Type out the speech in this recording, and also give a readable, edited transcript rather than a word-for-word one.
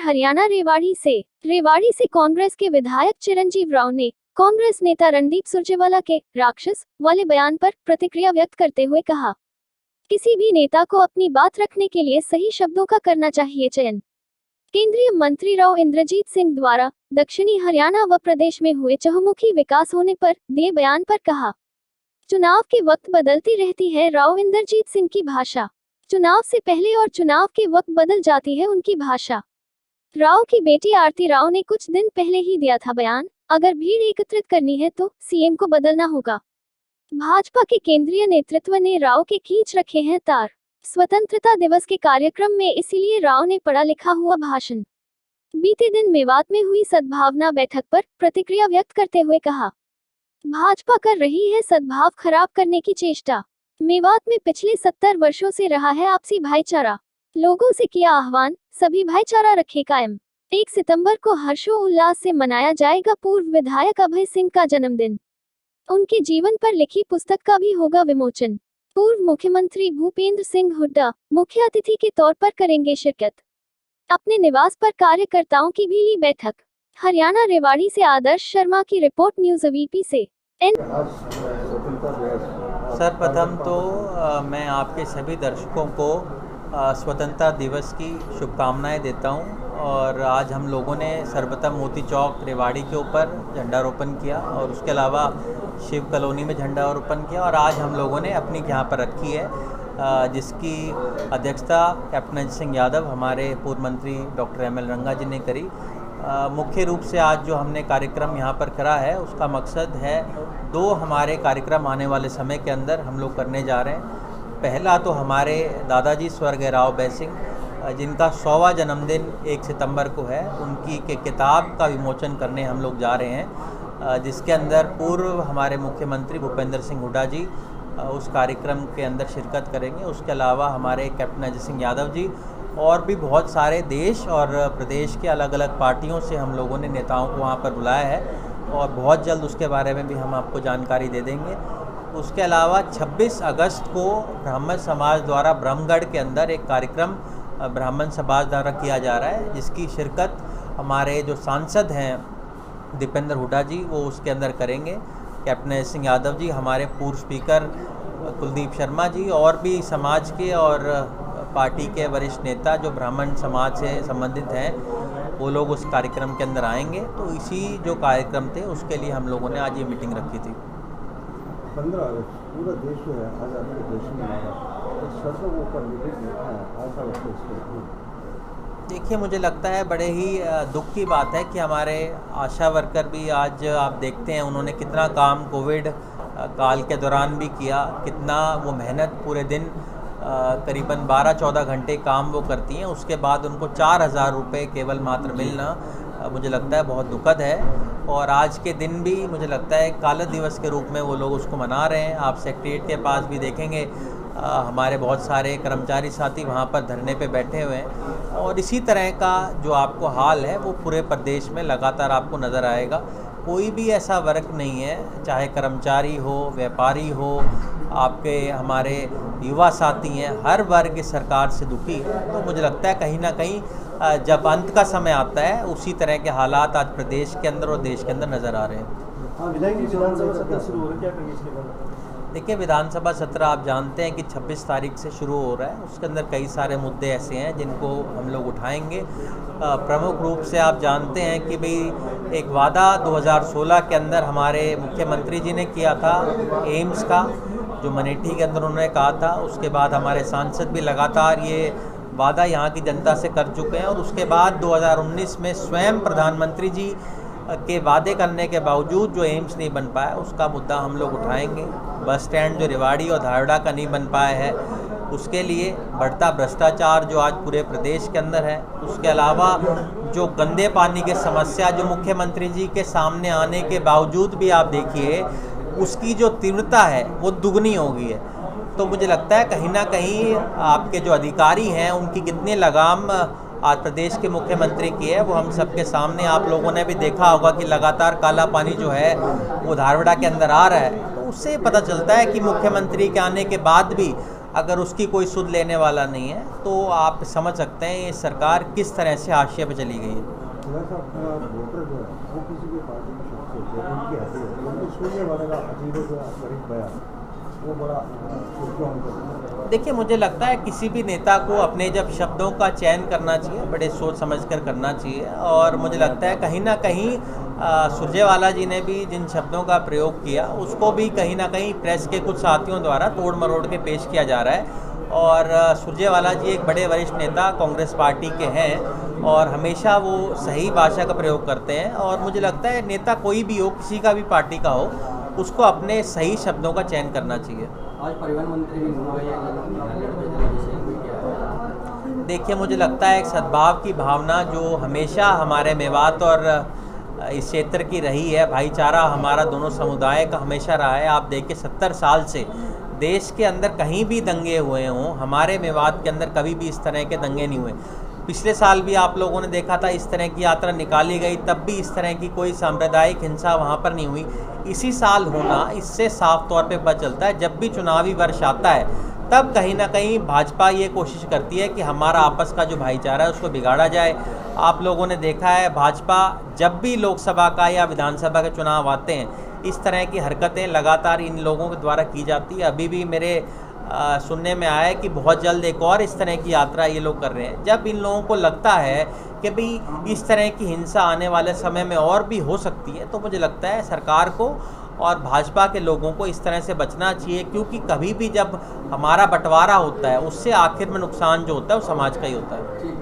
हरियाणा रेवाड़ी से कांग्रेस के विधायक चिरंजीव राव ने कांग्रेस नेता रणदीप सुरजेवाला के राक्षस वाले बयान पर प्रतिक्रिया व्यक्त करते हुए कहा, किसी भी नेता को अपनी बात रखने के लिए सही शब्दों का करना चाहिए चयन। केंद्रीय मंत्री राव इंद्रजीत सिंह द्वारा दक्षिणी हरियाणा व प्रदेश में हुए चहुमुखी विकास होने पर दिए बयान पर कहा, चुनाव के वक्त बदलती रहती है राव इंद्रजीत सिंह की भाषा। चुनाव से पहले और चुनाव के वक्त बदल जाती है उनकी भाषा। राव की बेटी आरती राव ने कुछ दिन पहले ही दिया था बयान, अगर भीड़ एकत्रित करनी है तो सीएम को बदलना होगा। भाजपा के केंद्रीय नेतृत्व ने राव के खींच रखे हैं तार। स्वतंत्रता दिवस के कार्यक्रम में इसीलिए राव ने पढ़ा लिखा हुआ भाषण। बीते दिन मेवात में हुई सद्भावना बैठक पर प्रतिक्रिया व्यक्त करते हुए कहा, भाजपा कर रही है सद्भाव खराब करने की चेष्टा। मेवात में पिछले 70 वर्षों से रहा है आपसी भाईचारा। लोगों से किया आह्वान, सभी भाईचारा रखे कायम। 1 सितंबर को हर्षोल्लास से मनाया जाएगा पूर्व विधायक अभय सिंह का जन्मदिन। उनके जीवन पर लिखी पुस्तक का भी होगा विमोचन। पूर्व मुख्यमंत्री भूपेंद्र सिंह हुड्डा मुख्य अतिथि के तौर पर करेंगे शिरकत। अपने निवास पर कार्यकर्ताओं की भी ली बैठक। हरियाणा रेवाड़ी से आदर्श शर्मा की रिपोर्ट, न्यूज़ वीपी से। सर्वप्रथम तो मैं आपके सभी दर्शकों को स्वतंत्रता दिवस की शुभकामनाएं देता हूं। और आज हम लोगों ने सर्वप्रथम मोती चौक रेवाड़ी के ऊपर झंडारोपण किया और उसके अलावा शिव कॉलोनी में झंडारोपण किया और आज हम लोगों ने अपनी यहाँ पर रखी है, जिसकी अध्यक्षता कैप्टन अजय सिंह यादव हमारे पूर्व मंत्री डॉक्टर ML रंगा जी ने करी। मुख्य रूप से आज जो हमने कार्यक्रम यहाँ पर करा है उसका मकसद है 2 हमारे कार्यक्रम आने वाले समय के अंदर हम लोग करने जा रहे हैं। पहला तो हमारे दादाजी स्वर्गीय राव बैस सिंह जिनका 100वां जन्मदिन 1 सितंबर को है, उनकी के किताब का विमोचन करने हम लोग जा रहे हैं, जिसके अंदर पूर्व हमारे मुख्यमंत्री भूपेंद्र सिंह हुड्डा जी उस कार्यक्रम के अंदर शिरकत करेंगे। उसके अलावा हमारे कैप्टन अजय सिंह यादव जी और भी बहुत सारे देश और प्रदेश के अलग अलग पार्टियों से हम लोगों ने नेताओं को वहाँ पर बुलाया है और बहुत जल्द उसके बारे में भी हम आपको जानकारी दे देंगे। उसके अलावा 26 अगस्त को ब्राह्मण समाज द्वारा ब्रह्मगढ़ के अंदर एक कार्यक्रम ब्राह्मण समाज द्वारा किया जा रहा है, जिसकी शिरकत हमारे जो सांसद हैं दीपेंद्र हुड्डा जी वो उसके अंदर करेंगे। कैप्टन अजय सिंह यादव जी, हमारे पूर्व स्पीकर कुलदीप शर्मा जी और भी समाज के और पार्टी के वरिष्ठ नेता जो ब्राह्मण समाज से संबंधित हैं वो लोग उस कार्यक्रम के अंदर आएंगे। तो इसी जो कार्यक्रम थे उसके लिए हम लोगों ने आज ये मीटिंग रखी थी। 15 अगस्त पूरा देश जो है आज़ादी के जश्न मना रहा है, सड़कों के ऊपर मीटिंग देखा है, ऐसा लगता है। देखिए, मुझे लगता है बड़े ही दुख की बात है कि हमारे आशा वर्कर भी आज आप देखते हैं उन्होंने कितना काम कोविड काल के दौरान भी किया, कितना वो मेहनत पूरे दिन करीबन 12-14 घंटे काम वो करती हैं, उसके बाद उनको 4000 रुपये केवल मात्र मिलना मुझे लगता है बहुत दुखद है। और आज के दिन भी मुझे लगता है काला दिवस के रूप में वो लोग उसको मना रहे हैं। आप सेक्रेटरीट के पास भी देखेंगे हमारे बहुत सारे कर्मचारी साथी वहाँ पर धरने पे बैठे हुए हैं और इसी तरह का जो आपको हाल है वो पूरे प्रदेश में लगातार आपको नज़र आएगा। कोई भी ऐसा वर्ग नहीं है, चाहे कर्मचारी हो, व्यापारी हो, आपके हमारे युवा साथी हैं, हर वर्ग इस सरकार से दुखी है। तो मुझे लगता है कहीं ना कहीं जब अंत का समय आता है उसी तरह के हालात आज प्रदेश के अंदर और देश के अंदर नज़र आ रहे हैं। विधानसभा सत्र शुरू हो रहा है, क्या करेंगे इसके बाद? देखिए, विधानसभा सत्र आप जानते हैं कि 26 तारीख से शुरू हो रहा है। उसके अंदर कई सारे मुद्दे ऐसे हैं जिनको हम लोग उठाएंगे। प्रमुख रूप से आप जानते हैं कि भाई एक वादा 2016 के अंदर हमारे मुख्यमंत्री जी ने किया था एम्स का, जो मनेठी के अंदर उन्होंने कहा था। उसके बाद हमारे सांसद भी लगातार ये वादा यहाँ की जनता से कर चुके हैं और उसके बाद 2019 में स्वयं प्रधानमंत्री जी के वादे करने के बावजूद जो एम्स नहीं बन पाया उसका मुद्दा हम लोग उठाएंगे। बस स्टैंड जो रेवाड़ी और धारड़ा का नहीं बन पाया है उसके लिए, बढ़ता भ्रष्टाचार जो आज पूरे प्रदेश के अंदर है, उसके अलावा जो गंदे पानी की समस्या जो मुख्यमंत्री जी के सामने आने के बावजूद भी आप देखिए उसकी जो तीव्रता है वो दुगनी हो गई है। तो मुझे लगता है कहीं ना कहीं आपके जो अधिकारी हैं उनकी कितनी लगाम आज प्रदेश के मुख्यमंत्री की है वो हम सबके सामने। आप लोगों ने भी देखा होगा कि लगातार काला पानी जो है वो धारवाड़ा के अंदर आ रहा है, तो उससे पता चलता है कि मुख्यमंत्री के आने के बाद भी अगर उसकी कोई सुध लेने वाला नहीं है तो आप समझ सकते हैं ये सरकार किस तरह से हाशिए पर चली गई है। वोटर जो है वो किसी भी पार्टी में शख्स होते हैं, उनकी हैसियत है, उनके सुनने वाले का अजीब गरीब बयान वो बड़ा सुर्खियों में करता है। देखिए, मुझे लगता है किसी भी नेता को अपने जब शब्दों का चयन करना चाहिए बड़े सोच समझ कर करना चाहिए, और मुझे लगता है कहीं ना कहीं सुरजेवाला जी ने भी जिन शब्दों का प्रयोग किया उसको भी कहीं ना कहीं प्रेस के कुछ साथियों द्वारा तोड़ मरोड़ के पेश किया जा रहा है। और सुरजेवाला जी एक बड़े वरिष्ठ नेता कांग्रेस पार्टी के हैं और हमेशा वो सही भाषा का प्रयोग करते हैं, और मुझे लगता है नेता कोई भी हो, किसी का भी पार्टी का हो, उसको अपने सही शब्दों का चयन करना चाहिए। आज परिवहन मंत्री भी घूम गए। देखिए, मुझे लगता है एक सद्भाव की भावना जो हमेशा हमारे मेवात और इस क्षेत्र की रही है, भाईचारा हमारा दोनों समुदाय का हमेशा रहा है। आप देखिए 70 साल से देश के अंदर कहीं भी दंगे हुए हों, हमारे मेवात के अंदर कभी भी इस तरह के दंगे नहीं हुए। पिछले साल भी आप लोगों ने देखा था इस तरह की यात्रा निकाली गई, तब भी इस तरह की कोई सांप्रदायिक हिंसा वहाँ पर नहीं हुई। इसी साल होना इससे साफ तौर पे पता चलता है जब भी चुनावी वर्ष आता है तब कहीं ना कहीं भाजपा ये कोशिश करती है कि हमारा आपस का जो भाईचारा है उसको बिगाड़ा जाए। आप लोगों ने देखा है भाजपा जब भी लोकसभा का या विधानसभा के चुनाव आते हैं इस तरह की हरकतें लगातार इन लोगों के द्वारा की जाती है। अभी भी मेरे सुनने में आया है कि बहुत जल्द एक और इस तरह की यात्रा ये लोग कर रहे हैं। जब इन लोगों को लगता है कि भाई इस तरह की हिंसा आने वाले समय में और भी हो सकती है, तो मुझे लगता है सरकार को और भाजपा के लोगों को इस तरह से बचना चाहिए, क्योंकि कभी भी जब हमारा बंटवारा होता है उससे आखिर में नुकसान जो होता है वो समाज का ही होता है।